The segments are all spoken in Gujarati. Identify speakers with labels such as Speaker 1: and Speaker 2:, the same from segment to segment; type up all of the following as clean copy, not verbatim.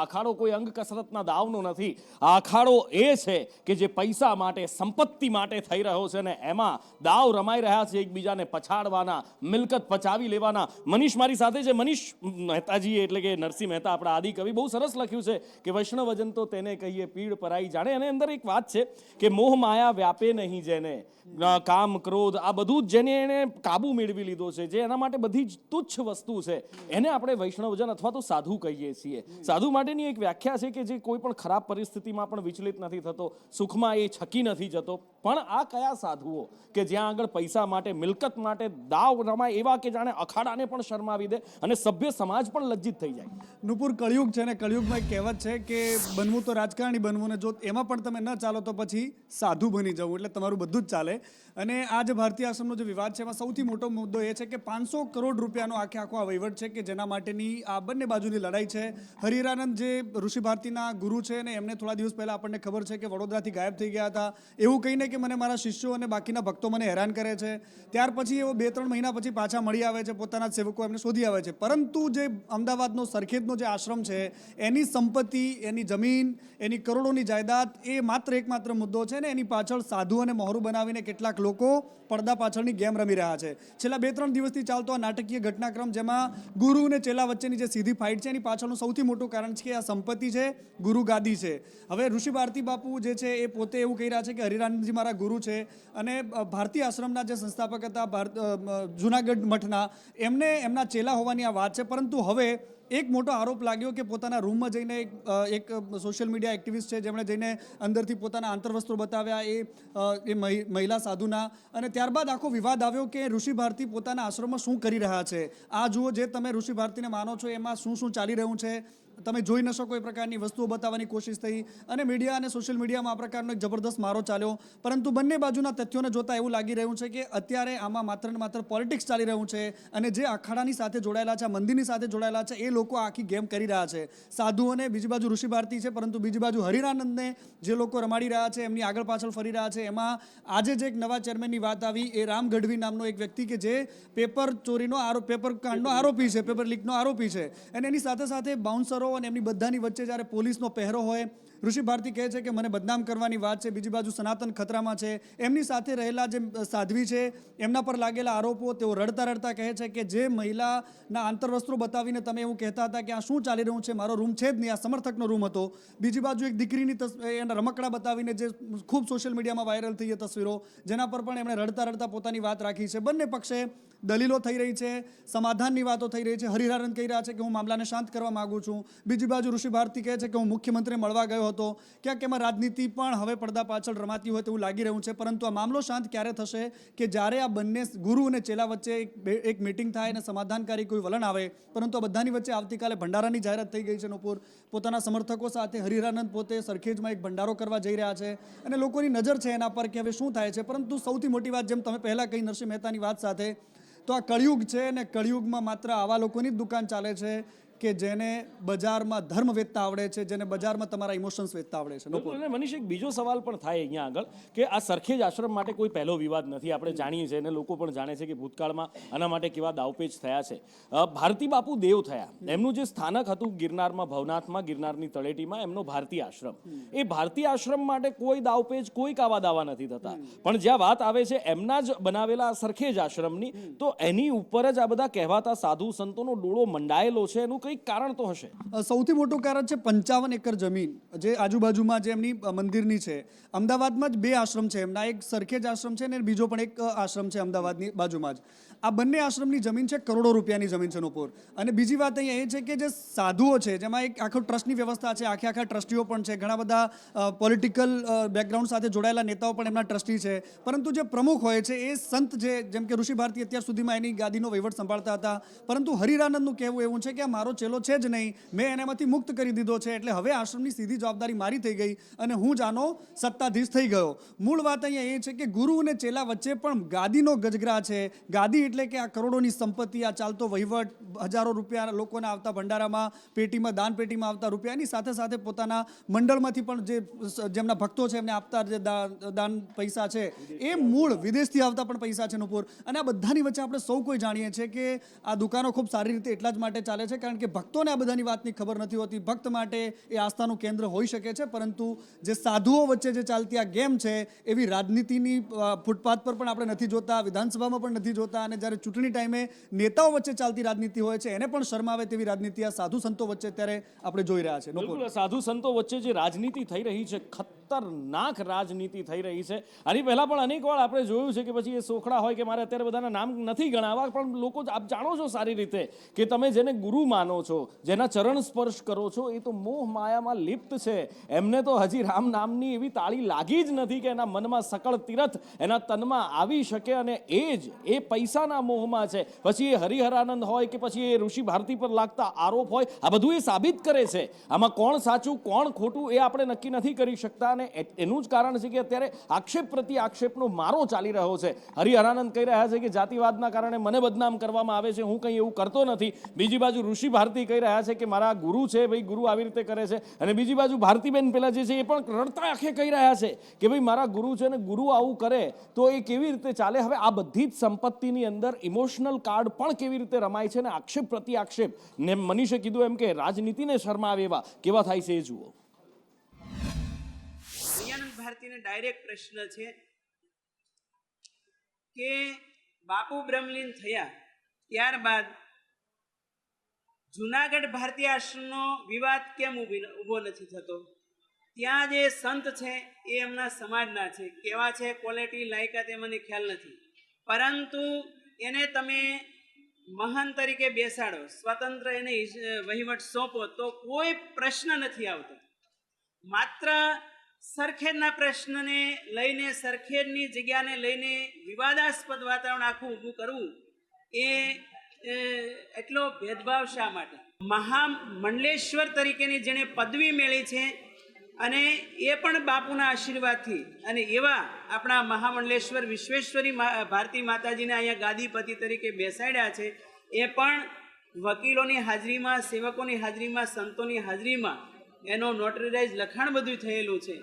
Speaker 1: અખાડો કોઈ અંગ કસરતના દાવનો નથી. આ અખાડો એ છે કે જે પૈસા માટે, સંપત્તિ માટે થઈ રહ્યો છે ને એમાં દાવ રમાઈ રહ્યા છે એકબીજાને પછાડવાના, મિલકત પચાવી લેવાના. મનીષ મારી સાથે છે. મનીષ મહેતાજી એટલે કે નરસિંહ મહેતા આપણા આદિ કવિ બહુ સરસ લખ્યું છે કે વૈષ્ણવજન તો તેને કહીએ પીડ પરાઈ જાણે. અને અંદર એક વાત છે કે મોહ માયા વ્યાપે નહીં જેને, કામ ક્રોધ આ બધું જ જેને એને કાબુ મેળવી લીધો છે, જે એના માટે બધી જ તુચ્છ વસ્તુ છે, એને આપણે વૈષ્ણવજન અથવા તો સાધુ કહીએ છીએ. સાધુ માટેની એક વ્યાખ્યા છે કે જે કોઈ પણ ખરાબ પરિસ્થિતિમાં પણ વિચલિત નથી થતો, સુખમાં એ છકી નથી જતો. પણ આ કયા સાધુઓ કે જ્યાં આગળ પૈસા માટે, મિલકત માટે દાવ રમાય એવા કે જાણે અખાડાને પણ શરમાવી દે અને સભ્ય સમાજ પણ લજ્જિત થઈ જાય.
Speaker 2: નુપુર, કળિયુગ છે ને કળિયુગમાં એક કહેવત છે કે બનવું તો રાજકારણી બનવું, ને જો એમાં પણ તમે ન ચાલો તો પછી સાધુ બની જવું, એટલે તમારું બધું જ ચાલે. અને આ જે ભારતીય આશ્રમનો જે વિવાદ છે એમાં સૌથી મોટો મુદ્દો એ છે કે 500 કરોડ રૂપિયાનો આખો આ વહીવટ છે કે જેના માટેની આ બંને બાજુની લડાઈ છે. હરિહરાનંદ જે ઋષિ ભારતીના ગુરુ છે ને એમને થોડા દિવસ પહેલા આપણને ખબર છે કે વડોદરાથી ગાયબ થઈ ગયા હતા, એવું કહીને કે મને મારા શિષ્યો અને બાકીના ભક્તો મને હેરાન કરે છે. ત્યાર પછી એવો 2-3 મહિના પછી પાછા મળી આવે છે, પોતાના સેવકો એમને શોધી આવે છે. પરંતુ જે અમદાવાદનો સરખેજનો જે આશ્રમ છે એની સંપત્તિ, એની જમીન, એની કરોડોની જાયદાદ એ એકમાત્ર મુદ્દો છે ને એની પાછળ સાધુ અને મહોરું બનાવીને કેટલાક લોકો પડદા પાછળની ગેમ રમી રહ્યા છે. છેલ્લા 2-3 દિવસથી ચાલતો આ નાટકીય ઘટનાક્રમ જેમાં ગુરુ અને ચેલા વચ્ચેની જે સીધી ફાઇટ છે એની પાછળનું સૌથી મોટું કારણ છે કે આ સંપત્તિ છે, ગુરુ ગાદી છે. હવે ઋષિ ભારતી બાપુ જે છે એ પોતે એવું કહી રહ્યા છે કે હરિરાનંદજી મારા ગુરુ છે અને ભારતીય આશ્રમના જે સંસ્થાપક હતા જુનાગઢ મઠના, એમને એમના ચેલા હોવાની આ વાત છે. પરંતુ હવે એક મોટો આરોપ લાગ્યો કે પોતાના રૂમમાં જઈને એક સોશિયલ મીડિયા એક્ટિવિસ્ટ છે જેમણે જઈને અંદરથી પોતાના આંતરવસ્ત્રો બતાવ્યા એ મહિલા સાધુના, અને ત્યારબાદ આખો વિવાદ આવ્યો કે ઋષિ ભારતી પોતાના આશ્રમમાં શું કરી રહ્યા છે. આ જુઓ, જે તમે ઋષિ ભારતીને માનો છો એમાં શું ચાલી રહ્યું છે તમે જોઈ ન શકો એ પ્રકારની વસ્તુઓ બતાવવાની કોશિશ થઈ અને મીડિયા અને સોશિયલ મીડિયામાં આ પ્રકારનો એક જબરદસ્ત મારો ચાલ્યો. પરંતુ બંને બાજુના તથ્યોને જોતા એવું લાગી રહ્યું છે કે અત્યારે આમાં માત્ર ને માત્ર પોલિટિક્સ ચાલી રહ્યું છે અને જે અખાડાની સાથે જોડાયેલા છે, મંદિરની સાથે જોડાયેલા છે, એ લોકો આખી ગેમ કરી રહ્યા છે. સાધુઓને બીજી બાજુ ઋષિ ભારતી છે, પરંતુ બીજી બાજુ હરિરાનંદને જે લોકો રમાડી રહ્યા છે, એમની આગળ પાછળ ફરી રહ્યા છે. એમાં આજે જે એક નવા ચેરમેનની વાત આવી, એ રામ ગઢવી નામનો એક વ્યક્તિ કે જે પેપર ચોરીનો પેપર કાંડનો આરોપી છે, પેપર લીકનો આરોપી છે. અને એની સાથે સાથે બાઉન્સરો અને એમની બધાની વચ્ચે જ્યારે પોલીસનો પહેરો હોય, ઋષિ ભારતી કહે છે કે મને બદનામ કરવાની વાત છે. બીજી બાજુ સનાતન ખતરામાં છે. એમની સાથે રહેલા જે સાધ્વી છે એમના પર લાગેલા આરોપો, તેઓ રડતા રડતા કહે છે કે જે મહિલાના આંતરવસ્ત્રો બતાવીને તમે એવું કહેતા હતા કે આ શું ચાલી રહ્યું છે, મારો રૂમ છે જ નહીં, આ સમર્થકનો રૂમ હતો. બીજી બાજુ એક દીકરીની એના રમકડા બતાવીને જે ખૂબ સોશિયલ મીડિયામાં વાયરલ થઈ એ તસવીરો, જેના પર પણ એમણે રડતા રડતા પોતાની વાત રાખી છે. બંને પક્ષે દલીલો થઈ રહી છે, સમાધાનની વાતો થઈ રહી છે. હરિહરન કહી રહ્યા છે કે હું મામલાને શાંત કરવા માંગુ છું. બીજી બાજુ ઋષિ ભારતી કહે છે કે હું મુખ્યમંત્રીને મળવા ગયો હતો. ક્યાંક એમાં રાજનીતિ પણ હવે પડદા પાછળ રમાતી હોય તેવું લાગી રહ્યું છે. પરંતુ આ મામલો શાંત ક્યારે થશે કે જ્યારે આ બંને ગુરુ અને ચેલા વચ્ચે એક મિટિંગ થાય અને સમાધાનકારી કોઈ વલણ આવે. પરંતુ આ બધાની વચ્ચે આવતીકાલે ભંડારાની જાહેરાત થઈ ગઈ છે. નુપુર, પોતાના સમર્થકો સાથે હરિહરાનંદ પોતે સરખેજમાં એક ભંડારો કરવા જઈ રહ્યા છે અને લોકોની નજર છે એના પર કે હવે શું થાય છે. પરંતુ સૌથી મોટી વાત, જેમ તમે પહેલા કહી નરસિંહ મહેતાની વાત સાથે, તો આ કળિયુગ છે અને કળિયુગમાં માત્ર આવા લોકોની જ દુકાન ચાલે છે કે જેને બજારમાં ધર્મ વેચતા આવડે છે, જેને બજારમાં તમારા ઇમોશન્સ વેચતા આવડે છે.
Speaker 1: અને મનીષ, એક બીજો સવાલ પણ થાય અહીંયા આગળ કે આ સરખેજ આશ્રમ માટે કોઈ પહેલો વિવાદ નથી. આપણે જાણીએ છીએ અને લોકો પણ જાણે છે કે ભૂતકાળમાં આના માટે કેવા દાવપેચ થયા છે. ભારતી બાપુ દેવ થયા, એમનું જે સ્થાનક હતું ગિરનારમાં, ભવનાથમાં, ગિરનારની તળેટીમાં એમનો ભારતીય આશ્રમ, એ ભારતીય આશ્રમ માટે કોઈ દાવપેચ, કોઈ કાવા દાવા નથી થતા. પણ જ્યાં વાત આવે છે એમના જ બનાવેલા સરખેજ આશ્રમની, તો એની ઉપર જ આ બધા કહેવાતા સાધુ સંતોનો ડોળો મંડાયેલો છે. એનું કંઈક કારણ તો હશે.
Speaker 2: સૌથી મોટું કારણ છે 55 એકર જમીન જે આજુબાજુમાં જે એમની મંદિરની છે. અમદાવાદમાં જ 2 આશ્રમ છે એમના, એક સરખેજ આશ્રમ છે અને બીજો પણ એક આશ્રમ છે અમદાવાદની બાજુમાં જ. આ બંને આશ્રમની જમીન છે, કરોડો રૂપિયાની જમીન છે નુપુર. અને બીજી વાત અહીંયા એ છે કે જે સાધુઓ છે, જેમાં એક આખો ટ્રસ્ટની વ્યવસ્થા છે, આખા ટ્રસ્ટીઓ પણ છે, ઘણા બધા પોલિટિકલ બેકગ્રાઉન્ડ સાથે જોડાયેલા નેતાઓ પણ એમના ટ્રસ્ટી છે. પરંતુ જે પ્રમુખ હોય છે એ સંત છે, જેમ કે ઋષિ ભારતી અત્યાર સુધીમાં એની ગાદીનો વહીવટ સંભાળતા હતા. પરંતુ હરિરાનંદનું કહેવું એવું છે કે મારો ચેલો છે જ નહીં, મેં એનામાંથી મુક્ત કરી દીધો છે, એટલે હવે આશ્રમની સીધી જવાબદારી મારી થઈ ગઈ અને હું જ આનો સત્તાધીશ થઈ ગયો. મૂળ વાત અહીંયા એ છે કે ગુરુ અને ચેલા વચ્ચે પણ ગાદીનો ગજગરા છે. ગાદી એટલે કે આ કરોડોની સંપત્તિ, આ ચાલતો વહીવટ, હજારો રૂપિયા લોકોને આવતા ભંડારામાં, પેટીમાં, દાન પેટીમાં આવતા રૂપિયાની સાથે સાથે પોતાના મંડળમાંથી પણ જેમના ભક્તો છે એમને આપતા જે દાન પૈસા છે, એ મૂળ વિદેશથી આવતા પણ પૈસા છે નુપુર. અને આ બધાની વચ્ચે આપણે સૌ કોઈ જાણીએ છીએ કે આ દુકાનો ખૂબ સારી રીતે એટલા જ માટે ચાલે છે કારણ કે ભક્તોને આ બધાની વાતની ખબર નથી હોતી. ભક્ત માટે એ આસ્થાનું કેન્દ્ર હોઈ શકે છે, પરંતુ જે સાધુઓ વચ્ચે જે ચાલતી આ ગેમ છે એવી રાજનીતિની ફૂટપાથ પર પણ આપણે નથી જોતા, વિધાનસભામાં પણ નથી જોતા, અને જ્યારે ચૂંટણી ટાઈમે નેતાઓ વચ્ચે ચાલતી રાજનીતિ હોય છે એને પણ શરમાવે તેવી રાજનીતિ આ સાધુ સંતો વચ્ચે અત્યારે આપણે જોઈ રહ્યા છે.
Speaker 1: બિલકુલ, સાધુ સંતો વચ્ચે જે રાજનીતિ થઈ રહી છે, ખતરનાક રાજનીતિ થઈ રહી છે. આની પહેલા પણ અનેક વાર આપણે જોયું છે કે પછી એ સોખડા હોય કે મારે અત્યારે બધાના નામ નથી ગણાવવા, પણ લોકો આપ જાણો છો સારી રીતે કે તમે જેને ગુરુ માનો છો, જેના ચરણ સ્પર્શ કરો છો, એ તો મોહ માયામાં લિપ્ત છે. એમને તો હજી રામ નામની એવી તાળી લાગી જ નથી કે એના મનમાં સકળ તીરથ એના તનમાં આવી શકે, અને એ પૈસાના મોહમાં છે. પછી એ હરિહરાનંદ હોય કે પછી એ ઋષિ ભારતી પર લાગતા આરોપ હોય, આ બધું એ સાબિત કરે છે. આમાં કોણ સાચું કોણ ખોટું એ આપણે નક્કી નથી કરી શકતા, અને એનું જ કારણ છે કે અત્યારે આક્ષેપ પ્રતિ આક્ષેપનો મારો ચાલી રહ્યો છે. હરિહરાનંદ કહી રહ્યા છે કે જાતિવાદના કારણે મને બદનામ કરવામાં આવે છે, હું કંઈ એવું કરતો નથી. બીજી બાજુ ઋષિ ભારતી કહી રહ્યા છે કે મારા ગુરુ છે, ભાઈ ગુરુ આવી રીતે કરે છે. અને બીજી બાજુ ભારતીબેન પેલા જે છે એ પણ રડતા આંખે કહી રહ્યા છે કે ભાઈ મારા ગુરુ છે ને ગુરુ આવું કરે તો એ કેવી રીતે ચાલે. હવે આ બધી જ સંપત્તિની અંદર ઇમોશનલ કાર્ડ પણ કેવી રીતે રમાય છે, ને આક્ષેપ પ્રતિ આક્ષેપ, ને મનીષે કીધું એમ કે રાજનીતિને શરમાવે એવા કેવા થાય છે એ જુઓ.
Speaker 3: દયાનંદ ભારતીને ડાયરેક્ટ પ્રશ્ન છે કે બાપુ બ્રહ્મલીન થયા ત્યારબાદ જુનાગઢ ભારતીય આશ્રમનો વિવાદ કેમ ઊભો નથી થતો? ત્યાં જે સંત છે એ એમના સમાજના છે, કેવા છે, ક્વોલિટી, લાયકાત એ મને ખ્યાલ નથી, પરંતુ એને તમે મહાન તરીકે બેસાડો, સ્વતંત્ર એને વહીવટ સોંપો તો કોઈ પ્રશ્ન નથી આવતો. માત્ર સરખેજના પ્રશ્નને લઈને, સરખેજની જગ્યાને લઈને વિવાદાસ્પદ વાતાવરણ આખું ઊભું કરવું એ એટલો ભેદભાવ શા માટે? મહામંડલેશ્વર તરીકેની જેણે પદવી મેળવી છે, અને એ પણ બાપુના આશીર્વાદથી, અને એવા આપણા મહામંડલેશ્વર વિશ્વેશ્વરી ભારતી માતાજીને અહીંયા ગાદીપતિ તરીકે બેસાડ્યા છે, એ પણ વકીલોની હાજરીમાં, સેવકોની હાજરીમાં, સંતોની હાજરીમાં એનો નોટરીરાઇઝ લખાણ બધું થયેલું છે.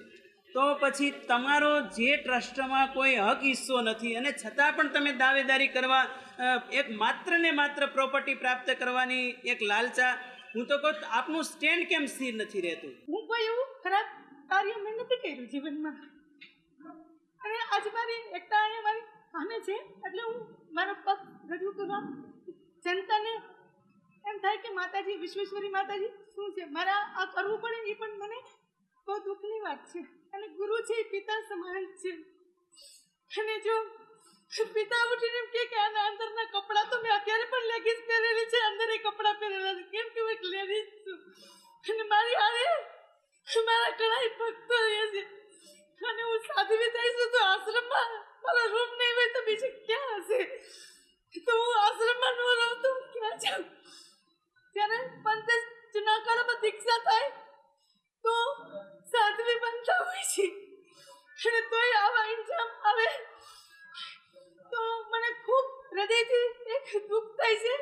Speaker 3: તો પછી તમારો જે ટ્રસ્ટમાં કોઈ હક હિસ્સો નથી, અને છતાં પણ તમે દાવેદારી કરવા, એક માત્ર ને માત્ર પ્રોપર્ટી પ્રાપ્ત કરવાની એક લાલચા, હું તો કહું આપનું સ્ટેન્ડ કેમ સ્થિર નથી રહેતું?
Speaker 4: હું કોઈ એવું ખરાબ કાર્ય મેં નથી કર્યું જીવનમાં, અને આજે મારી એકતા અહીંયા મારી સામે છે, એટલે હું મારો પગ રજૂ કરવા જનતાને એમ થાય કે માતાજી, વિશ્વેશ્વરી માતાજી શું છે, મારા આ કરવું પડે એ પણ મને બહુ દુઃખની વાત છે. અને ગુરુ છે એ પિતા સમાન છે, અને જો પિતા ઉઠીને એમ કે આના અંદરના કપડાં તો મેં અત્યારે પણ લેગીસ પહેરેલી છે, અંદર એ કપડાં પહેરેલા છે, કેમ કે હું એક લેડીઝ છું, અને મારી હારે મારા ઘણા ભક્તો રહે છે, અને હું સાધ્વી થઈશું તો આશ્રમમાં મારા રૂમ નહીં હોય તો બીજું ક્યાં હશે? તો હું આશ્રમમાં ન રહું તો હું ક્યાં જાઉં? જ્યારે પંતે જુનાગઢમાં દીક્ષા થાય તો સાધ્વી બનતા હોય છે, અને તોય આવા ઇન્જામ આવે તો મને ખૂબ હૃદયથી એક દુઃખ થાય છે.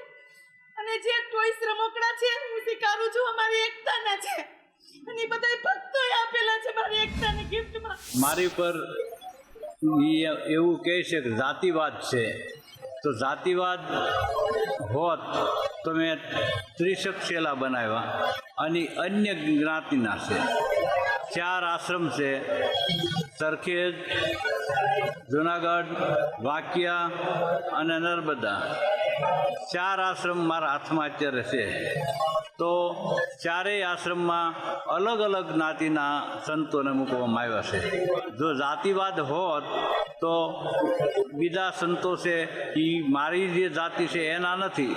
Speaker 4: અને જે ટોયસ રમકડા છે હું સ્વીકારું છું, અમારી એકતાના છે, અને એ બધા ભક્તોએ આપેલા છે મારી એકતાની ગિફ્ટમાં.
Speaker 5: મારી પર એવું કહે છે કે જાતિવાદ છે, તો જાતિવાદ હોત તો મેં ત્રિશક્ષેલા બનાવ્યા, અને અન્ય જ્ઞાતિના છે. 4 આશ્રમ છે, સરખેજ, જુનાગઢ, વાકિયા અને નર્મદા. 4 આશ્રમ મારા હાથમાં અત્યારે છે. તો 4 આશ્રમમાં અલગ અલગ જ્ઞાતિના સંતોને મૂકવામાં આવ્યા છે. જો જાતિવાદ હોત તો બીજા સંતો છે એ મારી જે જાતિ છે એના નથી.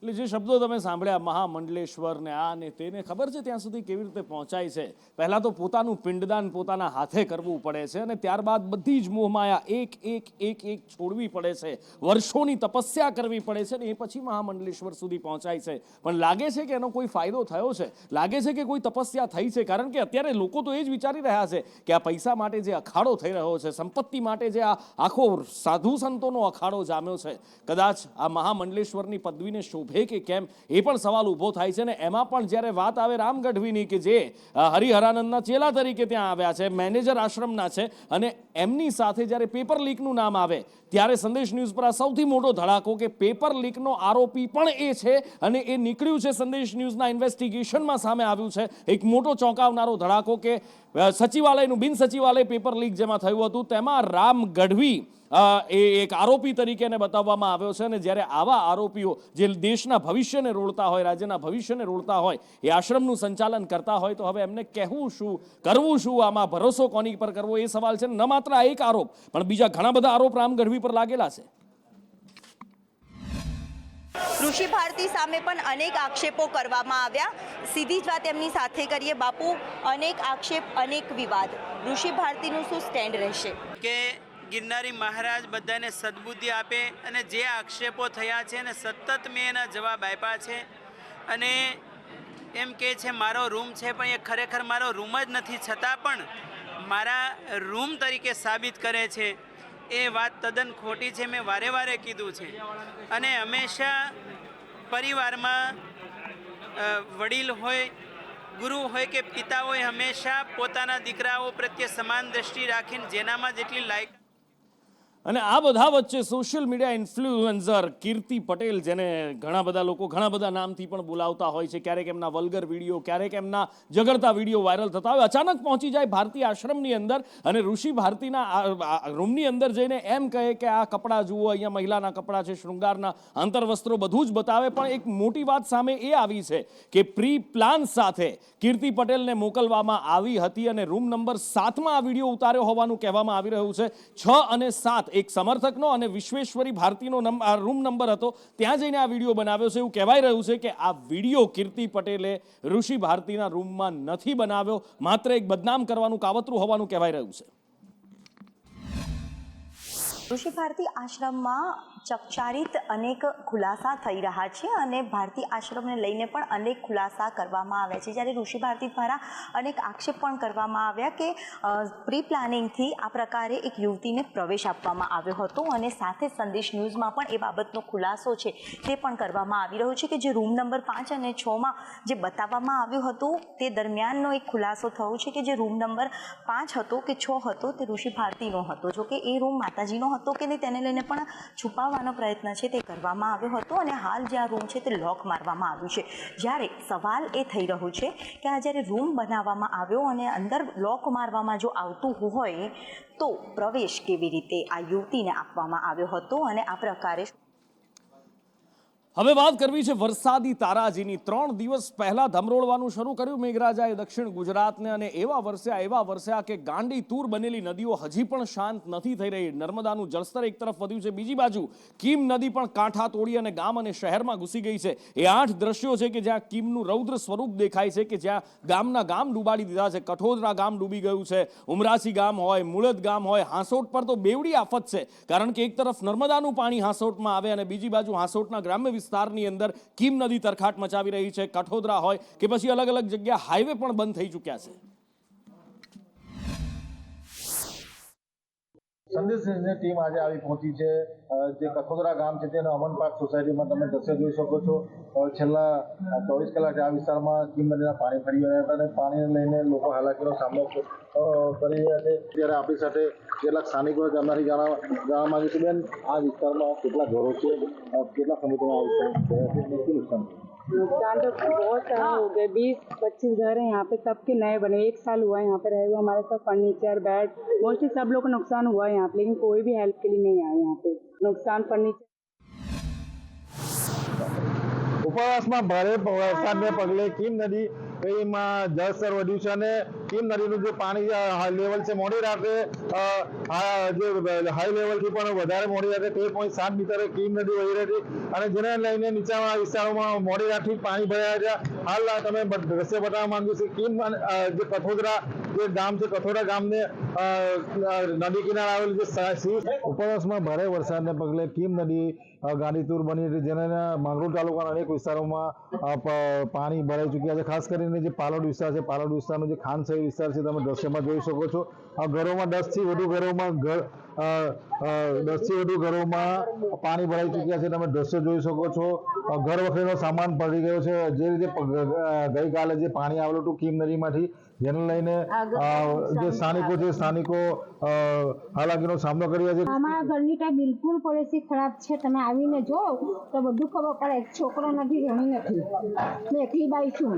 Speaker 1: એટલે જે શબ્દો તમે સાંભળ્યા, મહામંડલેશ્વર ને આ ને તેને, ખબર છે ત્યાં સુધી કેવી રીતે પહોંચાય છે? પહેલાં તો પોતાનું પિંડદાન પોતાના હાથે કરવું પડે છે, અને ત્યારબાદ બધી જ મોહમાયા એક છોડવી પડે છે, વર્ષોની તપસ્યા કરવી પડે છે, ને એ પછી મહામંડલેશ્વર સુધી પહોંચાય છે. પણ લાગે છે કે એનો કોઈ ફાયદો થયો છે? લાગે છે કે કોઈ તપસ્યા થઈ છે? કારણ કે અત્યારે લોકો તો એ જ વિચારી રહ્યા છે કે આ પૈસા માટે જે અખાડો થઈ રહ્યો છે, સંપત્તિ માટે જે આ આખો સાધુ સંતોનો અખાડો જામ્યો છે, કદાચ આ મહામંડલેશ્વરની પદવીને શોભ શોભે કે કેમ એ પણ સવાલ ઊભો થાય છે. ને એમાં પણ જ્યારે વાત આવે રામ ગઢવીની કે જે હરિહરાનંદના ચેલા તરીકે ત્યાં આવ્યા છે, મેનેજર આશ્રમના છે, અને એમની સાથે જ્યારે પેપર લીકનું નામ આવે ત્યારે સંદેશ ન્યૂઝ પર આ સૌથી મોટો ધડાકો કે પેપર લીકનો આરોપી પણ એ છે અને એ નીકળ્યું છે સંદેશ ન્યૂઝના ઇન્વેસ્ટિગેશનમાં સામે આવ્યું છે. એક મોટો ચોંકાવનારો ધડાકો કે સચિવાલયનું બિન સચિવાલય પેપર લીક જેમાં થયું હતું તેમાં રામ ગઢવી એ એક આરોપી તરીકે એને બતાવવામાં આવ્યો છે. અને જ્યારે આવા આરોપીઓ જે દેશના ભવિષ્યને રોળતા હોય, રાજ્યના ભવિષ્યને રોળતા હોય, એ આશ્રમનું સંચાલન કરતા હોય તો હવે એમને કહેવું શું, કરવું શું, આમાં ભરોસો કોની પર કરવો એ સવાલ છે. ન માત્ર આ એક આરોપ પણ બીજા ઘણા બધા આરોપ રામ ગઢવી પર લાગેલા છે.
Speaker 6: ઋષિ ભારતી સામે પણ અનેક આક્ષેપો કરવામાં આવ્યા. સીધી જ વાત એમની સાથે કરીએ. બાપુ, અનેક આક્ષેપ, અનેક વિવાદ. ઋષિ ભારતીનું શું સ્ટેન્ડ રહેશે?
Speaker 3: કે ગિરનારી મહારાજ બધાને સદબુદ્ધિ આપે અને જે આક્ષેપો થયા છે અને સતત મેં એના જવાબ આપ્યા છે. અને એમ કહે છે મારો રૂમ છે, પણ એ ખરેખર મારો રૂમ જ નથી, છતાં પણ મારા રૂમ તરીકે સાબિત કરે છે. એ વાત તદ્દન ખોટી છે. મેં વારે વારે કીધું છે. અને હંમેશા પરિવારમાં વડીલ હોય, ગુરુ હોય કે પિતા હોય, હંમેશા પોતાના દીકરાઓ પ્રત્યે સમાન દ્રષ્ટિ રાખીને જેનામાં જેટલી લાયક.
Speaker 1: અને આ બધા વચ્ચે સોશિયલ મીડિયા ઇન્ફ્લુએન્સર કીર્તિ પટેલ, જેને ઘણા બધા લોકો ઘણા બધા નામથી પણ બોલાવતા હોય છે, ક્યારેક એમના વલ્ગર વિડીયો, ક્યારેક એમના ઝઘડતા વિડીયો વાયરલ થતા હોય, અચાનક પહોંચી જાય ભારતી આશ્રમની અંદર અને ઋષિ ભારતીના રૂમની અંદર જઈને એમ કહે કે આ કપડાં જુઓ, અહીંયા મહિલાના કપડાં છે, શૃંગારના અંતરવસ્ત્રો બધું જ બતાવે. પણ એક મોટી વાત સામે એ આવી છે કે પ્રી પ્લાન સાથે કીર્તિ પટેલને મોકલવામાં આવી હતી અને રૂમ નંબર 7માં આ વિડીયો ઉતાર્યો હોવાનું કહેવામાં આવી રહ્યું છે. 6 અને 7 એક સમર્થકનો અને વિશ્વેશ્વરી ભારતીનો રૂમ નંબર હતો, ત્યાં જઈને આ વિડીયો બનાવ્યો છે. એવું કહેવાય રહ્યું છે કે આ વિડીયો કીર્તિ પટેલે ઋષિ ભારતીના રૂમમાં નથી બનાવ્યો, માત્ર એક બદનામ કરવાનું કાવતરું હોવાનું કહેવાય રહ્યું છે.
Speaker 6: ઋષિ ભારતી આશ્રમમાં ચકચારિત અનેક ખુલાસા થઈ રહ્યા છે અને ભારતી આશ્રમને લઈને પણ અનેક ખુલાસા કરવામાં આવ્યા છે. જ્યારે ઋષિ ભારતી દ્વારા અનેક આક્ષેપ પણ કરવામાં આવ્યા કે પ્રી પ્લાનિંગથી આ પ્રકારે એક યુવતીને પ્રવેશ આપવામાં આવ્યો હતો અને સાથે સંદેશ ન્યૂઝમાં પણ એ બાબતનો ખુલાસો છે તે પણ કરવામાં આવી રહ્યો છે કે જે રૂમ નંબર 5 અને 6માં જે બતાવવામાં આવ્યું હતું તે દરમિયાનનો એક ખુલાસો થયો છે કે જે રૂમ નંબર 5 હતો કે 6 હતો તે ઋષિ ભારતીનો હતો. જો કે એ રૂમ માતાજીનો હતો કે નહીં તેને લઈને પણ છુપાવવાનો પ્રયત્ન છે તે કરવામાં આવ્યો હતો અને હાલ જે આ રૂમ છે તે લોક મારવામાં આવ્યું છે. જ્યારે સવાલ એ થઈ રહ્યો છે કે આ જ્યારે રૂમ બનાવવામાં આવ્યો અને અંદર લોક મારવામાં જો આવતું હોય તો પ્રવેશ કેવી રીતે આ યુવતીને આપવામાં આવ્યો હતો અને આ પ્રકારે.
Speaker 1: હવે વાત કરવી છે વરસાદી તારાજીની. 3 દિવસ પહેલા ધમરોળવાનું શરૂ કર્યું મેઘરાજાએ દક્ષિણ ગુજરાતને અને એવા વરસ્યા કે ગાંડી તૂર બનેલી નદીઓ હજી પણ શાંત નથી થઈ રહી. નર્મદાનું જળસ્તર એક તરફ વધ્યું છે, બીજી બાજુ કીમ નદી પણ કાંઠા તોડી અને ગામ અને શહેરમાં ઘૂસી ગઈ છે. એ 8 દ્રશ્યો છે કે જ્યાં કીમનું રૌદ્ર સ્વરૂપ દેખાય છે, કે જ્યાં ગામ ડૂબાડી દીધા છે. કઠોદરા ગામ ડૂબી ગયું છે, ઉમરાસી ગામ હોય, મુળદ ગામ હોય, હાંસોટ પર તો બેવડી આફત છે. કારણ કે એક તરફ નર્મદાનું પાણી હાંસોટમાં આવે અને બીજી બાજુ હાંસોટના ગ્રામ્ય વિસ્તારની અંદર કીમ નદી તરખાટ મચાવી રહી છે. કઠોદરા હોય કે પછી અલગ અલગ જગ્યા હાઈવે પણ બંધ થઈ ચૂક્યા છે.
Speaker 7: સંદેશ ન્યૂઝની ટીમ આજે આવી પહોંચી છે જે કઠોદરા ગામ છે તેના અમન પાર્ક સોસાયટીમાં. તમે દ્રશ્ય જોઈ શકો છો, છેલ્લા 24 કલાકથી આ વિસ્તારમાં કીમ નદીના પાણી ફરી રહ્યા હતા અને પાણીને લઈને લોકો હાલાકીનો સામનો કરી રહ્યા છે. ત્યારે આપણી સાથે કેટલાક સ્થાનિકોએ ગામમાંથી જાણવા માંગ્યું છે. બેન, આ વિસ્તારમાં કેટલા ઘરો છે, કેટલા સમયથી આ વિસ્તાર નુકસાન?
Speaker 8: नुकसान तो बहुत सारे हो गए, 20-25 घर हैं यहाँ पे, सबके नए बने. 1 साल हुआ है यहाँ पे रहे हुए. हमारे सब फर्नीचर, बेड, मोस्टली सब लोग को नुकसान हुआ है यहाँ पे, लेकिन कोई भी हेल्प के लिए नहीं आया यहाँ पे. नुकसान फर्नीचर.
Speaker 7: ઉપરવાસમાં ભારે વરસાદને પગલે કીમ નદી એમાં જળસ્તર વધ્યું છે અને કીમ નદીનું જે પાણી લેવલ છે મોડી રાતે જે હાઈ લેવલથી પણ વધારે મોડી રાતે 13.7 મીટરે કીમ નદી વહી રહી હતી અને જેને લઈને નીચાણવાળા વિસ્તારોમાં મોડી રાતથી પાણી ભરાયા છે. હાલ તમે દ્રશ્ય બતાવવા માંગુ છું કીમ જે કઠોદરા જે ગામ છે, કઠોદરા ગામને નદી કિનારે આવેલું જે ઉપરવાસમાં ભારે વરસાદને પગલે કીમ નદી ગાંડીતુર બની હતી, જેને માંગરોળ તાલુકાના અનેક વિસ્તારોમાં પાણી ભરાઈ ચૂક્યા છે. ખાસ કરીને જે પાલોડ વિસ્તાર છે, પાલોડ વિસ્તારનું જે ખાન છે શહેરી વિસ્તાર છે, તમે દ્રશ્યમાં જોઈ શકો છો. આ ઘરોમાં 10 થી વધુ ઘરોમાં પાણી ભરાઈ ચૂક્યા છે. તમે દ્રશ્ય જોઈ શકો છો. ઘર વખરીનો સામાન પડી ગયો છે. જે રીતે ગઈકાલે જે પાણી આવેલું હતું કીમ નદીમાંથી, જેને લઈને જે સ્થાનિકો હાલાકીનો સામનો કરી રહ્યા છે.
Speaker 9: અમારા ઘરની ટાઈપ બિલકુલ પરિસ્થિતિ ખરાબ છે. તમે આવીને જો તો બધું ખબર પડે. છોકરો નથી, ઘણી નથી, હું એકલી બાઈ છું.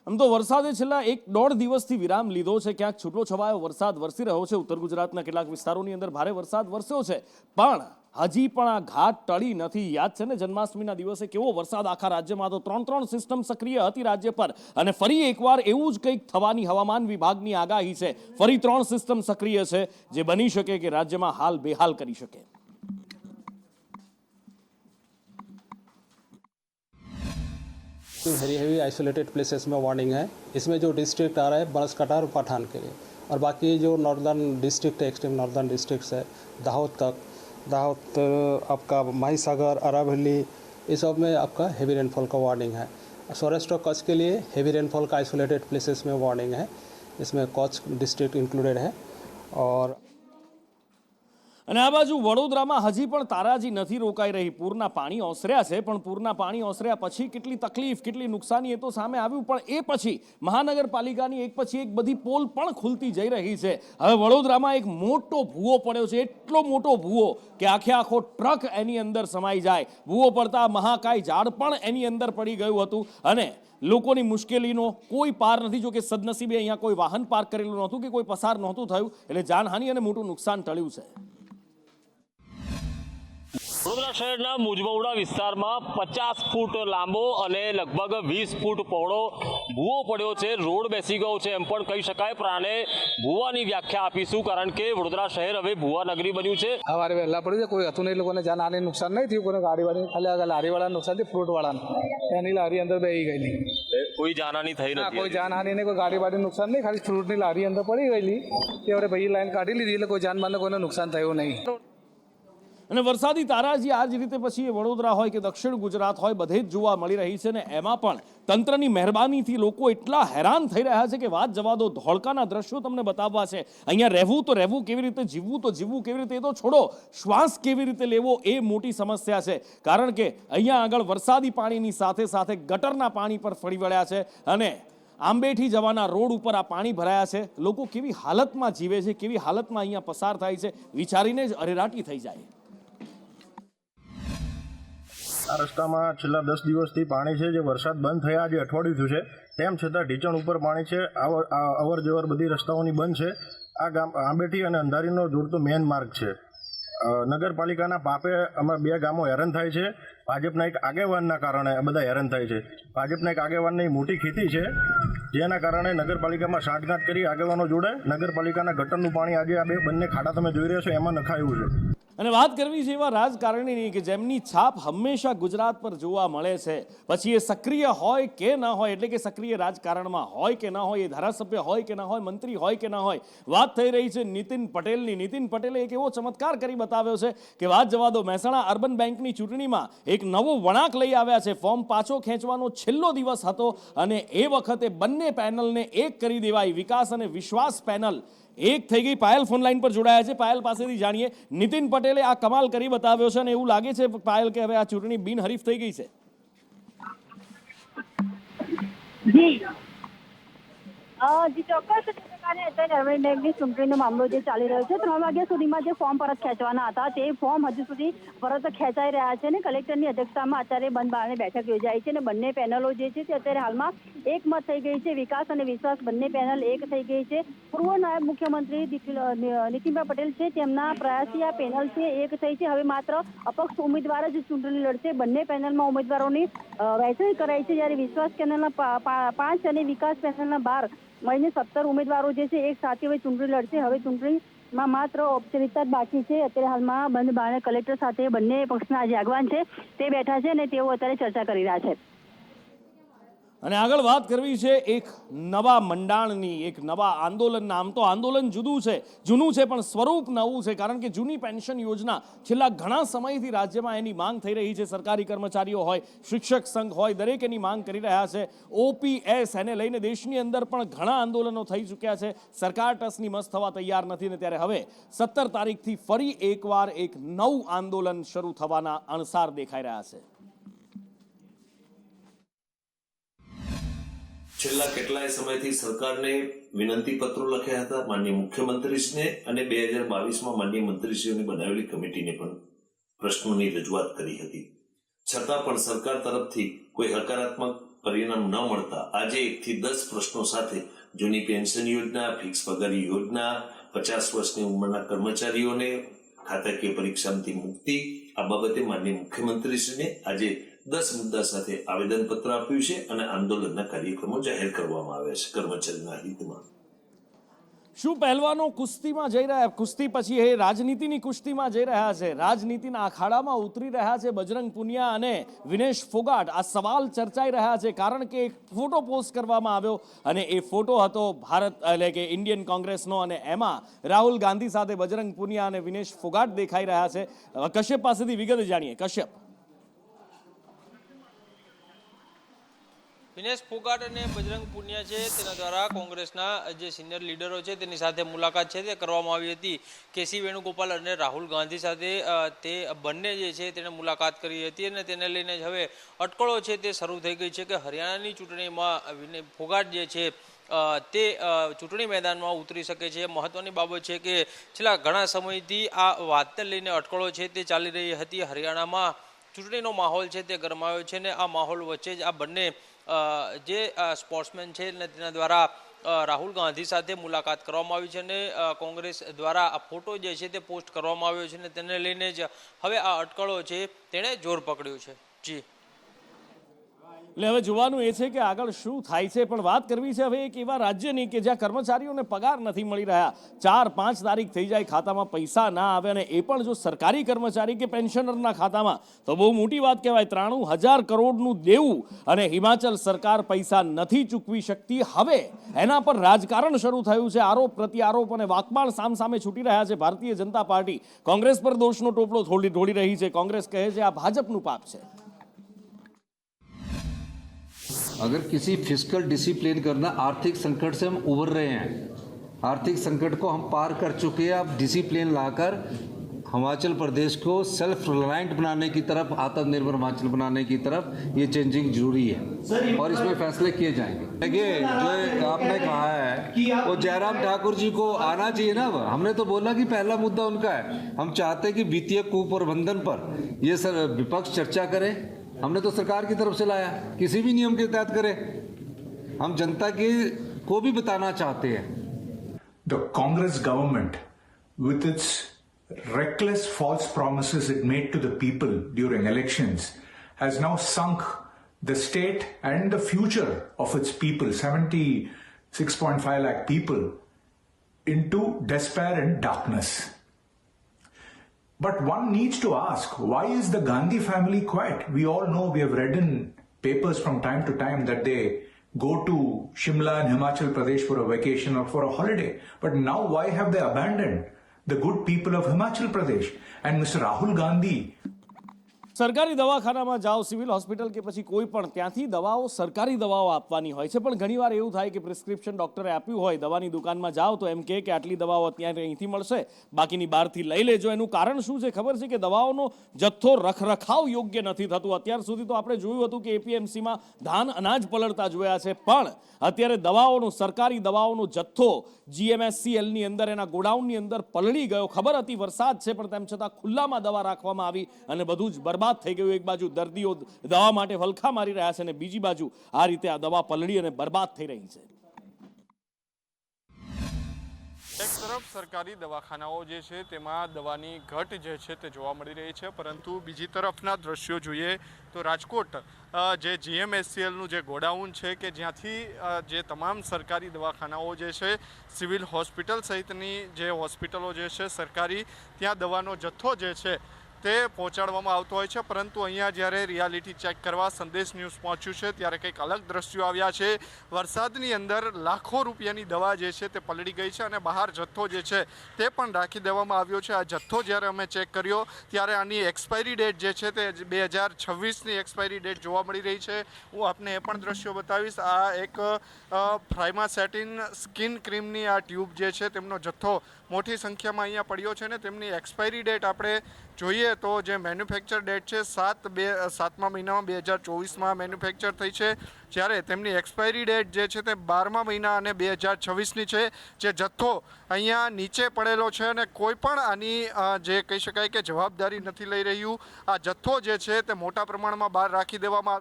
Speaker 1: આમ તો વરસાદે છેલ્લા 1-1.5 દિવસથી વિરામ લીધો છે. ક્યાંક છૂટો છવાયો વરસાદ વરસી રહ્યો છે. ઉત્તર ગુજરાતના કેટલાક વિસ્તારોની અંદર ભારે વરસાદ વરસ્યો છે, પણ હજી પણ આ ઘાટ ટળી નથી. યાદ છે ને જન્માષ્ટમીના દિવસે કેવો વરસાદ આખા રાજ્યમાં હતો. 3 સિસ્ટમ સક્રિય હતી રાજ્ય પર, અને ફરી એકવાર એવું જ કંઈક થવાની હવામાન વિભાગની આગાહી છે. ફરી 3 સિસ્ટમ સક્રિય છે, જે બની શકે કે રાજ્યમાં હાલ બેહાલ કરી શકે.
Speaker 10: वेरी हेवी आइसोलेटेड प्लेसेस में वार्निंग है. इसमें जो डिस्ट्रिक्ट आ रहा है बनासकांठा और पठान के लिए, और बाकी जो नॉर्दर्न डिस्ट्रिक्ट है, एक्सट्रीम नॉर्दर्न डिस्ट्रिक्ट्स है, दाहोद आपका माहीसागर, अरावली, इस सब में आपका हेवी रेनफॉल का वार्निंग है. सौराष्ट्र और कच्छ के लिए हेवी रेनफॉल का आइसोलेटेड प्लेसेस में वार्निंग है. इसमें कच्छ डिस्ट्रिक्ट इंक्लूडेड है. और
Speaker 1: અને આ બાજુ વડોદરામાં હજી પણ તારાજી નથી રોકાઈ રહી. પૂરના પાણી ઓસર્યા છે, પણ પૂરના પાણી ઓસર્યા પછી કેટલી તકલીફ, કેટલી નુકસાની એ તો સામે આવ્યું, પણ એ પછી મહાનગરપાલિકાની એક પછી એક બધી પોલ પણ ખુલતી જઈ રહી છે. હવે વડોદરામાં એક મોટો ભૂવો પડ્યો છે, એટલો મોટો ભૂવો કે આખો ટ્રક એની અંદર સમાઈ જાય. ભૂવો પડતા મહાકાય ઝાડ પણ એની અંદર પડી ગયું હતું, અને લોકોની મુશ્કેલીનો કોઈ પાર નથી. જો કે સદનસીબે અહીંયા કોઈ વાહન પાર્ક કરેલું નહોતું કે કોઈ પસાર નહોતું થયું, એટલે જાનહાનિ અને મોટું નુકસાન ટળ્યું છે.
Speaker 11: વડોદરા શહેરના મુજમવડા વિસ્તારમાં 50 ફૂટ લાંબો અને લગભગ 20 ફૂટ પહોળો ભૂવો પડ્યો છે. રોડ બેસી ગયો છે એમ પણ કહી શકાય. પણ આને ભૂવાની વ્યાખ્યા આપીશું, કારણ કે વડોદરા શહેર હવે ભૂવા નગરી બન્યું છે.
Speaker 12: સવારે વહેલા પડ્યું છે, કોઈ હતું નહીં. લોકોને જાનહાનિ નુકસાન નહીં થયું. કોઈ ગાડીવાળી ખાલી લારીવાળા નુકસાન થયું, ફ્રૂટવાળાને. એની લારી અંદર બેસી ગયેલી.
Speaker 11: કોઈ જાનહાનિ થઈ નથી.
Speaker 12: કોઈ જાનહાનિ નહીં, કોઈ ગાડીવાળી નુકસાન નહીં. ખાલી ફ્રૂટની લારી અંદર પડી ગયેલી. તે હવે ભાઈ લાઈન કાઢી લીધી, એટલે કોઈ જાનમાલને કોઈને નુકસાન થયું નહીં.
Speaker 1: અને વરસાદી તારાજી આ જ રીતે પછી એ વડોદરા હોય કે દક્ષિણ ગુજરાત હોય, બધે જ જોવા મળી રહી છે. ને એમાં પણ તંત્રની મહેરબાનીથી લોકો એટલા હેરાન થઈ રહ્યા છે કે વાત જવા દો. ધોળકાના દ્રશ્યો તમને બતાવવા છે. અહીંયા રહેવું તો રહેવું કેવી રીતે, જીવવું તો જીવવું કેવી રીતે, એ તો છોડો, શ્વાસ કેવી રીતે લેવો એ મોટી સમસ્યા છે. કારણ કે અહીંયા આગળ વરસાદી પાણીની સાથે સાથે ગટરના પાણી પર ફરી વળ્યા છે, અને આંબેઠી જવાના રોડ ઉપર આ પાણી ભરાયા છે. લોકો કેવી હાલતમાં જીવે છે, કેવી હાલતમાં અહીંયા પસાર થાય છે, વિચારીને જ અરેરાટી થઈ જાય.
Speaker 13: આ રસ્તામાં છેલ્લા 10 દિવસથી પાણી છે. જે વરસાદ બંધ થયા આજે અઠવાડિયું થયું છે, તેમ છતાં ઢીચણ ઉપર પાણી છે. અવર જવર બધી રસ્તાઓની બંધ છે. આ ગામ આંબેઠી અને અંધારીનો જોડતો મેન માર્ગ છે. નગરપાલિકાના પાપે અમે 2 ગામો હેરાન થાય છે. ભાજપના એક આગેવાનના કારણે આ બધા હેરાન થાય છે. ભાજપના એક આગેવાનની મોટી ખેતી છે, જેના કારણે નગરપાલિકામાં સાંઠગાંઠ કરી આગેવાનો જોડે નગરપાલિકાના ગટરનું પાણી આજે આ બંને ખાડા તમે જોઈ રહ્યા છો એમાં નખાયું છે.
Speaker 1: અને વાત કરવી છે એવા રાજકારણીની કે જેમની છાપ હંમેશા ગુજરાત પર જોવા મળે છે. પછી એ સક્રિય હોય કે ન હોય, એટલે કે સક્રિય રાજકારણમાં હોય કે ન હોય, એ ધારાસભ્ય હોય કે ન હોય, મંત્રી હોય કે ન હોય. વાત થઈ રહી છે નીતિન પટેલની. નીતિન પટેલે એક એવો ચમત્કાર કરી બતાવ્યો છે કે વાત જવા દો. મહેસાણા અર્બન બેંકની ચૂંટણીમાં એક નવો વળાંક લઈ આવ્યા છે. ફોર્મ પાછો ખેંચવાનો છેલ્લો દિવસ હતો, અને એ વખતે બંને પેનલને એક કરી દેવાય. વિકાસ અને વિશ્વાસ પેનલ એક થઈ ગઈ. પાયલ ફોન લાઈન પર જોડાયા છે. પાયલ પાસેથી જાણીએ, નીતિન પટેલે આ કમાલ કરી બતાવ્યો છે, અને એવું લાગે છે પાયલ કે હવે આ ચૂંટણી બિનહરીફ થઈ ગઈ છે.
Speaker 14: જી ચોક્કસ. અત્યારે અર્બન બેંકની ચૂંટણીનો મામલો જે ચાલી રહ્યો છે, 3 વાગ્યા સુધીમાં જે ફોર્મ પરત ખેંચવાના હતા, તે ફોર્મ હજુ સુધી પરત ખેંચાઈ રહ્યા છે. અને કલેક્ટરની અધ્યક્ષતામાં અત્યારે બંધ બારણે બેઠક યોજાઈ છે, અને બંને પેનલો જે છે તે અત્યારે હાલમાં એકમત થઈ ગઈ છે. વિકાસ અને વિશ્વાસ બંને પેનલ એક થઈ ગઈ છે. પૂર્વ નાયબ મુખ્યમંત્રી નીતિનભાઈ પટેલ છે, તેમના પ્રયાસથી આ પેનલ છે એક થઈ છે. હવે માત્ર અપક્ષ ઉમેદવાર જ ચૂંટણી લડશે. બંને પેનલમાં ઉમેદવારોની વહેંચણી કરાઈ છે, જ્યારે વિશ્વાસ પેનલના 5 અને વિકાસ પેનલના 12 મળીને 17 ઉમેદવારો જે છે એક સાથે હવે ચૂંટણી લડશે. હવે ચૂંટણીમાં માત્ર ઔપચારિકતા જ બાકી છે. અત્યારે હાલમાં બંધ બારણે કલેક્ટર સાથે બંને પક્ષના જે આગેવાન છે તે બેઠા છે, અને તેઓ અત્યારે ચર્ચા કરી રહ્યા છે.
Speaker 1: અને આગળ વાત કરવી છે એક નવા મંડાણની, એક નવા આંદોલનના. આમ તો આંદોલન જૂનું છે પણ સ્વરૂપ નવું છે, કારણ કે જૂની પેન્શન યોજના છેલ્લા ઘણા સમયથી રાજ્યમાં એની માંગ થઈ રહી છે. સરકારી કર્મચારીઓ હોય, શિક્ષક સંઘ હોય, દરેક એની માંગ કરી રહ્યા છે. OPS એને લઈને દેશની અંદર પણ ઘણા આંદોલનો થઈ ચૂક્યા છે. સરકાર ટસની મસ્ત થવા તૈયાર નથી ને ત્યારે હવે 17 તારીખથી ફરી એકવાર એક નવું આંદોલન શરૂ થવાના અણસાર દેખાઈ રહ્યા છે.
Speaker 15: છેલ્લા કેટલાય સમયથી સરકારને વિનંતી પત્રો લખ્યા હતા માનનીય મુખ્યમંત્રીશ્રીને, અને 2022માં માનનીય મંત્રીશ્રીઓની બનાવેલી કમિટીને પણ પ્રશ્નોની રજૂઆત કરી હતી. છતાં પણ સરકાર તરફથી કોઈ હકારાત્મક પરિણામ ન મળતા આજે 1 થી 10 પ્રશ્નો સાથે જૂની પેન્શન યોજના, ફિક્સ પગારી યોજના, 50 વર્ષની ઉંમરના કર્મચારીઓને ખાતાકીય પરીક્ષામાંથી મુક્તિ, આ બાબતે માનનીય મુખ્યમંત્રીશ્રીને આજે 10 મુદ્દા સાથે આવેદનપત્ર આપ્યું છે અને આંદોલનના કાર્યક્રમો જાહેર કરવામાં આવ્યા છે કર્મચારીના હિતમાં.
Speaker 1: શું પહેલવાનો કુસ્તીમાં જઈ રહ્યા, કુસ્તી પછી એ રાજનીતિની કુસ્તીમાં જઈ રહ્યા છે? રાજનીતિના અખાડામાં ઉતરી રહ્યા છે બજરંગ પુનિયા અને વિનેશ ફોગાટ. આ સવાલ ચર્ચાઈ રહ્યા છે કારણ કે એક ફોટો પોસ્ટ કરવામાં આવ્યો અને એ ફોટો હતો ભારત એટલે કે ઇન્ડિયન કોંગ્રેસનો, અને એમાં રાહુલ ગાંધી સાથે બજરંગ પુનિયા અને વિનેશ ફોગાટ દેખાઈ રહ્યા છે. કશ્યપ પાસેથી વિગત જાણીએ. કશ્યપ,
Speaker 16: વિનેશ ફોગાટ અને બજરંગ પુનિયા છે તેના દ્વારા કોંગ્રેસના જે સિનિયર લીડરો છે તેની સાથે મુલાકાત છે તે કરવામાં આવી હતી. કેસી વેણુગોપાલ અને રાહુલ ગાંધી સાથે તે બંને જે છે તેને મુલાકાત કરી હતી અને તેને લઈને જ હવે અટકળો છે તે શરૂ થઈ ગઈ છે કે હરિયાણાની ચૂંટણીમાં ફોગાટ જે છે તે ચૂંટણી મેદાનમાં ઉતરી શકે છે. મહત્વની બાબત છે કે છેલ્લા ઘણા સમયથી આ વાતને લઈને અટકળો છે તે ચાલી રહી હતી. હરિયાણામાં ચૂંટણીનો માહોલ છે તે ગરમાયો છે ને આ માહોલ વચ્ચે જ આ બંને જે સ્પોર્ટ્સમેન છે ને તેના દ્વારા રાહુલ ગાંધી સાથે મુલાકાત કરવામાં આવી છે અને કોંગ્રેસ દ્વારા આ ફોટો જે છે તે પોસ્ટ કરવામાં આવ્યો છે ને તેને લઈને જ હવે આ અટકળો છે તેણે જોર પકડ્યું છે. જી,
Speaker 1: એટલે હવે જોવાનું એ છે કે આગળ શું થાય છે. પણ વાત કરવી છે હવે એક એવા રાજ્યની કે જ્યાં કર્મચારીઓને પગાર નથી મળી રહ્યા. 4-5 તારીખ થઈ જાય, ખાતામાં પૈસા ના આવે, અને એ પણ જો સરકારી કર્મચારી કે પેન્શનરના ખાતામાં, તો બહુ મોટી વાત કહેવાય. 93,000 કરોડનું દેવું અને હિમાચલ સરકાર પૈસા નથી ચૂકવી શકતી. હવે એના પર રાજકારણ શરૂ થયું છે. આરોપ પ્રત્યારોપ અને વાકબાણ સામસામે છૂટી રહ્યા છે. ભારતીય જનતા પાર્ટી કોંગ્રેસ પર દોષનો ટોપલો ઢોળી રહી છે. કોંગ્રેસ કહે છે આ ભાજપનું પાપ છે.
Speaker 17: अगर किसी फिस्कल डिसिप्लिन करना, आर्थिक संकट से हम उभर रहे हैं, आर्थिक संकट को हम पार कर चुके हैं. अब डिसिप्लिन लाकर हिमाचल प्रदेश को सेल्फ रिलायंट बनाने की तरफ, आत्मनिर्भर हिमाचल बनाने की तरफ ये चेंजिंग जरूरी है और इसमें फैसले किए जाएंगे. देखिए, जो आपने कहा है वो जयराम ठाकुर जी को आना चाहिए ना. हमने तो बोला कि पहला मुद्दा उनका है. हम चाहते हैं कि वित्तीय कुप्रबंधन पर ये सर विपक्ष चर्चा करे. हमने तो सरकार की तरफ से लाया, किसी भी नियम के तहत करे. हम जनता की को भी बताना चाहते हैं.
Speaker 18: The Congress government, with its reckless false promises it made to the people during elections, has now sunk the state and the future of its people, 76.5 lakh people, into despair and darkness. But one needs to ask, why is the Gandhi family quiet? We all know, we have read in papers from time to time that they go to Shimla and Himachal Pradesh for a vacation or for a holiday. But now why have they abandoned the good people of Himachal Pradesh? And Mr. Rahul Gandhi,
Speaker 1: સરકારી દવાખાનામાં જાઓ, સિવિલ હોસ્પિટલ કે પછી કોઈ પણ, ત્યાંથી દવાઓ સરકારી દવાઓ આપવાની હોય છે. પણ ઘણીવાર એવું થાય કે પ્રિસ્ક્રિપ્શન ડૉક્ટરે આપ્યું હોય, દવાની દુકાનમાં જાઓ તો એમ કહે કે આટલી દવાઓ અત્યારે અહીંથી મળશે, બાકીની બહારથી લઈ લેજો. એનું કારણ શું છે ખબર છે? કે દવાઓનો જથ્થો રખરખાવ યોગ્ય નથી થતું. અત્યાર સુધી તો આપણે જોયું હતું કે APMCમાં ધાન અનાજ પલળતા જોયા છે, પણ અત્યારે દવાઓનો, સરકારી દવાઓનો જથ્થો GMSCLની અંદર, એના ગોડાઉનની અંદર પલળી ગયો. ખબર હતી વરસાદ છે, પણ તેમ છતાં ખુલ્લામાં દવા રાખવામાં આવી અને બધું જ બરબાદ થઈ ગયું. એક બાજુ દર્દીઓ દવા માટે વલખા મારી રહ્યા છે અને બીજી બાજુ આ રીતે આ દવા પલળી અને બરબાદ થઈ રહી છે.
Speaker 19: એક તરફ સરકારી દવાખાનાઓ જે છે તેમાં દવાની ઘટ જે છે તે જોવા મળી રહી છે, પરંતુ બીજી તરફના દ્રશ્યો જોઈએ તો રાજકોટ જે GMSCLનું જે ગોડાઉન છે કે જ્યાંથી જે તમામ સરકારી દવાખાનાઓ જે છે, સિવિલ હોસ્પિટલ સહિતની જે હોસ્પિટલો જે છે સરકારી, ત્યાં દવાનો જથ્થો જે છે તે પહોંચાડવામાં આવતો હોય છે, પરંતુ અહીંયા જ્યારે રિયાલિટી ચેક કરવા સંદેશ ન્યૂઝ પહોંચ્યું છે ત્યારે કંઈક અલગ દ્રશ્યો આવ્યા છે. વરસાદની અંદર લાખો રૂપિયાની દવા જે છે તે પલળી ગઈ છે અને બહાર જથ્થો જે છે તે પણ રાખી દેવામાં આવ્યો છે. આ જથ્થો જ્યારે અમે ચેક કર્યો ત્યારે આની એક્સપાયરી ડેટ જે છે તે 2026ની એક્સપાયરી ડેટ જોવા મળી રહી છે. હું આપને એ પણ દ્રશ્યો બતાવીશ. આ એક ફ્રાઇમાસેટિન સ્કિન ક્રીમની આ ટ્યુબ જે છે તેમનો જથ્થો મોટી સંખ્યામાં અહીંયા પડ્યો છે ને તેમની એક્સપાયરી ડેટ આપણે જોઈએ તો જે મેન્યુફેક્ચર ડેટ છે 7મા મહિનામાં 2024માં મેન્યુફેક્ચર થઈ છે, જ્યારે તેમની એક્સપાયરી ડેટ જે છે તે 12મા મહિના અને 2026ની છે. જે જથ્થો અહીંયા નીચે પડેલો છે અને કોઈ પણ આની જે કહી શકાય કે જવાબદારી નથી લઈ રહ્યું. આ જથ્થો જે છે તે મોટા પ્રમાણમાં બહાર રાખી દેવામાં